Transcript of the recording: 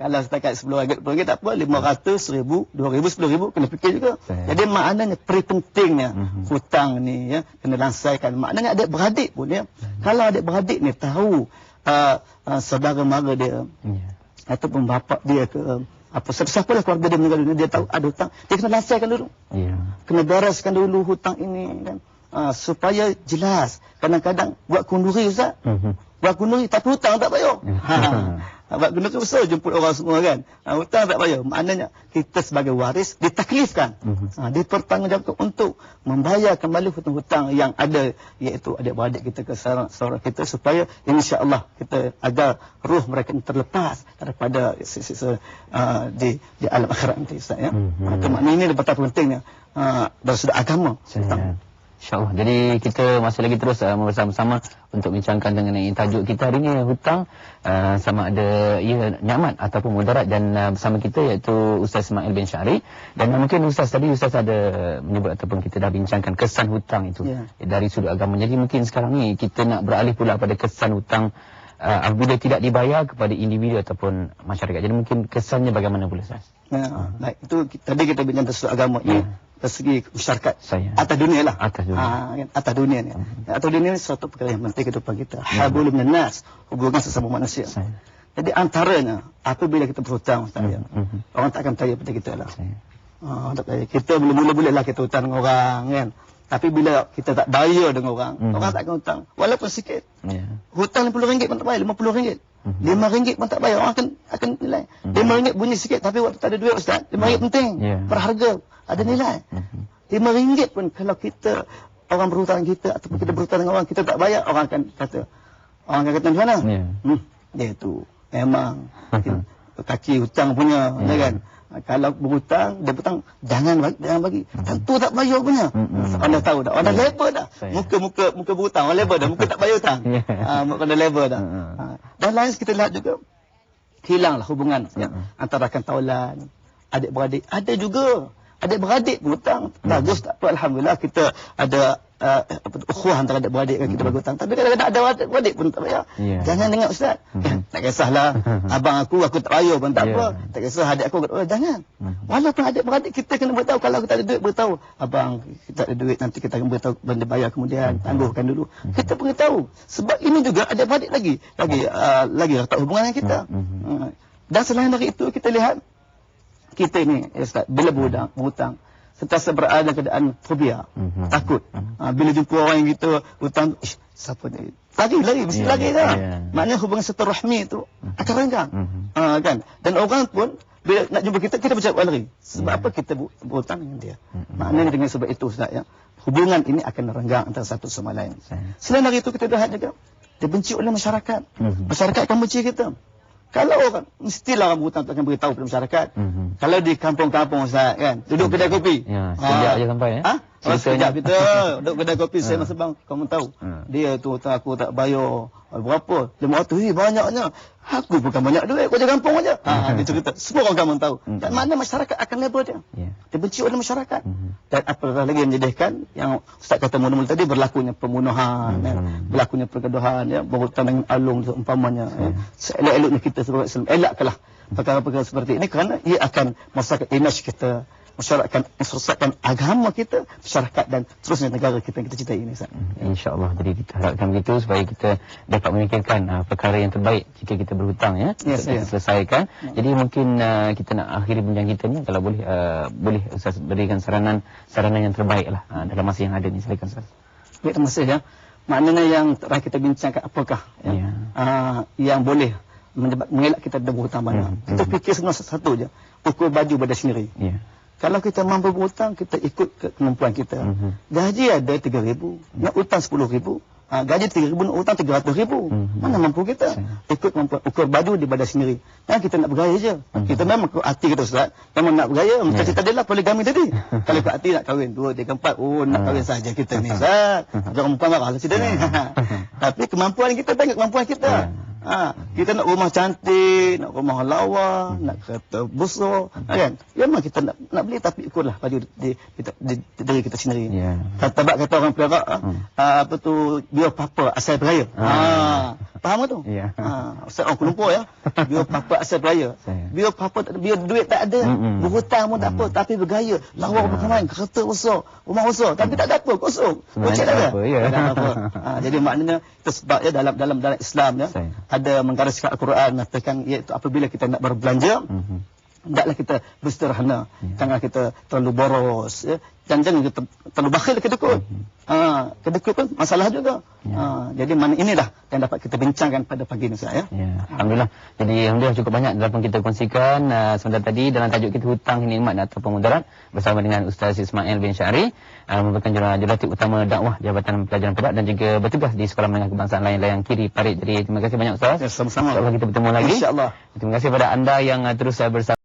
Kalau setakat RM10, RM10 tak apa, RM500, RM1,000, RM2,000, RM10,000 kena fikir juga. Jadi maknanya pentingnya hutang ni ya kena langsaikan. Maknanya adik-beradik pun ya. Kalau adik-beradik ni tahu saudara mara dia ataupun bapa dia ke apa siapa lah keluarga dia meninggal dunia, dia tahu ada hutang, dia kena langsaikan dulu. Kena bereskan dulu hutang ini kan. Supaya jelas. Kadang-kadang buat kunduri Ustaz. Buat kunduri tapi hutang tak bayar. Buat kunduri besar jemput orang semua kan. Hutang tak bayar. Maknanya kita sebagai waris ditaklifkan. Dipertanggungjawabkan untuk membayar kembali hutang-hutang yang ada, iaitu adik-beradik kita ke saudara kita, supaya insya-Allah kita agar ruh mereka terlepas daripada siksa di alam akhirat nanti Ustaz ya. Maka maknanya ini betapa pentingnya dari sudut agama. InsyaAllah. Jadi kita masih lagi terus bersama-sama untuk bincangkan mengenai tajuk kita hari ini, hutang, sama ada ia nikmat ataupun mudarat, dan bersama kita iaitu Ustaz Ismail bin Syari. Dan mungkin Ustaz tadi Ustaz ada menyebut ataupun kita dah bincangkan kesan hutang itu dari sudut agama. Jadi mungkin sekarang ni kita nak beralih pula pada kesan hutang apabila tidak dibayar kepada individu ataupun masyarakat. Jadi mungkin kesannya bagaimana pula Ustaz? Baik, itu tadi kita bincang tentang sudut agama ini. Dari segi masyarakat atas dunia lah, atas dunia ni. Atas dunia ni suatu perkara yang penting kehidupan kita. Hablum minan nas, hubungan sesama manusia. Jadi antaranya apabila kita berhutang Ustaz ya, orang tak akan percaya pada kita lah. Tak percaya. Kita boleh lah kita hutang dengan orang kan. Tapi bila kita tak bayar dengan orang, orang tak akan hutang walaupun sikit. Hutang RM50 pun tak bayar, RM50. RM5 pun tak bayar, orang akan nilai. RM5 bunyi sikit, tapi waktu tak ada duit Ustaz, RM5 penting, berharga, ada nilai. RM5 pun kalau kita, orang berhutang kita ataupun kita berhutang dengan orang, kita tak bayar, orang akan kata di mana? Dia tu memang kaki hutang punya, kan? Kalau berhutang, dia berhutang, jangan bagi. Tentu tak bayar punya. Anda tahu dah, anda level dah. Muka berhutang, orang level dah, muka tak bayar hutang. Muka dah level dah. Dan lain kita lihat juga, hilanglah hubungan antara rakan taulan, adik-beradik. Ada juga adik-beradik berhutang. Bagus tak apa, alhamdulillah kita ada ukhuwah antara adik-beradik kan, kita bagi hutang. Tapi kadang-kadang ada adik-beradik pun tak bayar. Jangan dengar Ustaz. Tak kisahlah, abang aku tak bayar pun tak apa. Tak kisah adik aku tak bayar, jangan. Walaupun adik-beradik kita kena beritahu, kalau kita ada duit beritahu, abang kita ada duit, nanti kita akan beritahu benda bayar kemudian, tangguhkan dulu. Kita beritahu. Sebab ini juga adik-beradik lagi tak hubungan dengan kita. Dan selain dari itu kita lihat kita ni Ustaz, bila berhutang sentiasa berada dalam keadaan fobia, takut. Bila jumpa orang yang kita hutang, siapa ni? Lagi, mesti lagi dah. Maknanya hubungan silaturahmi itu akan renggang. Kan? Dan orang pun bila nak jumpa kita bercakap lari. Sebab apa kita berhutang dengan dia? Maknanya dengan sebab itu Ustaz ya, hubungan ini akan renggang antara satu sama lain. Selain dari itu kita lihat juga dibenci oleh masyarakat. Masyarakat akan benci kita. Kalau orang, mestilah orang berhutang akan beritahu kepada masyarakat. Kalau di kampung-kampung Ustaz kan, duduk kedai kopi. Sekejap je sampai ya. Sekejap kita duduk kedai kopi, saya mas bang, kamu tahu. Dia tu hutang aku tak bayar. Berapa? RM500, banyaknya. Aku bukan banyak duit, kau je kampung aja. Dia cerita. Semua orang kampung tahu. Dan mana masyarakat akan label dia. Dia benci oleh masyarakat. Dan apakah lagi yang menjadikan, yang Ustaz kata mula-mula tadi, berlakunya pembunuhan, berlakunya pergaduhan, berhutang dengan alung umpamanya. Seelok-eloknya kita sebagai Islam, elakkanlah perkara-perkara seperti ini, kerana ia akan merosakkan image kita, merosakkan agama kita, masyarakat dan terusnya negara kita yang kita cintai ini. InsyaAllah. Jadi kita harapkan begitu supaya kita dapat memikirkan perkara yang terbaik jika kita berhutang ya, untuk kita selesaikan. Jadi mungkin kita nak akhiri bincang kita ni, kalau boleh Ustaz berikan saranan yang terbaik lah dalam masa yang ada ni. Silakan Ustaz. Baik, terima kasih ya. Maknanya yang terakhir kita bincangkan apakah yang boleh mengelak kita dari berhutang banyak. Kita fikir sebenarnya satu je, ukur baju pada sendiri. Kalau kita mampu berhutang, kita ikut kemampuan kita. Gaji ada RM3,000, nak hutang RM10,000. Gaji RM3,000, nak hutang RM300,000. Mana mampu kita? Ikut kemampuan, ukur baju di badan sendiri. Dan kita nak bergaya je. Kita memang hati kita Ustaz, memang nak bergaya. Macam cerita dia lah, poligami tadi. Kalau ikut hati nak kahwin 2, 3, 4, nak kahwin saja kita ni Ustaz. Jangan perempuan marah lah cerita ni. Tapi kemampuan kita, tengok kemampuan kita. Kita nak rumah cantik, nak rumah lawa, nak kereta besar, kan? Ya memang kita nak beli, tapi ikutlah baju diri kita sendiri. Kata orang Perak, apa tu, biar papa asal beraya. Faham tu? Ustaz orang Kuala Lumpur ya. Biar papa asal beraya. Biar papa biar duit tak ada, berhutang pun tak apa, tapi bergaya. Lawa bermain, kereta besar, rumah besar, tapi tak ada apa, kosong. Kocek tak ada. Jadi maknanya itu sebab ya dalam Islam ya ada menggariskan Al-Quran mengatakan iaitu apabila kita nak berbelanja hendaklah kita bersederhana, jangan kita terlalu boros ya, dan jangan kita terlalu bakhil kedekut. Kedekut pun masalah juga. Jadi mana inilah yang dapat kita bincangkan pada pagi ini saya. Alhamdulillah. Jadi alhamdulillah cukup banyak dapat kita kongsikan sebentar tadi dalam tajuk kita hutang nikmat atau mudarat bersama dengan Ustaz Ismail bin Syari, merupakan jurulatih utama dakwah Jabatan Pelajaran Perak dan juga bertugas di Sekolah Menengah Kebangsaan Layang Kiri Parit. Jadi terima kasih banyak Ustaz. Sama-sama. InsyaAllah kita bertemu lagi. InsyaAllah. Terima kasih kepada anda yang terus bersama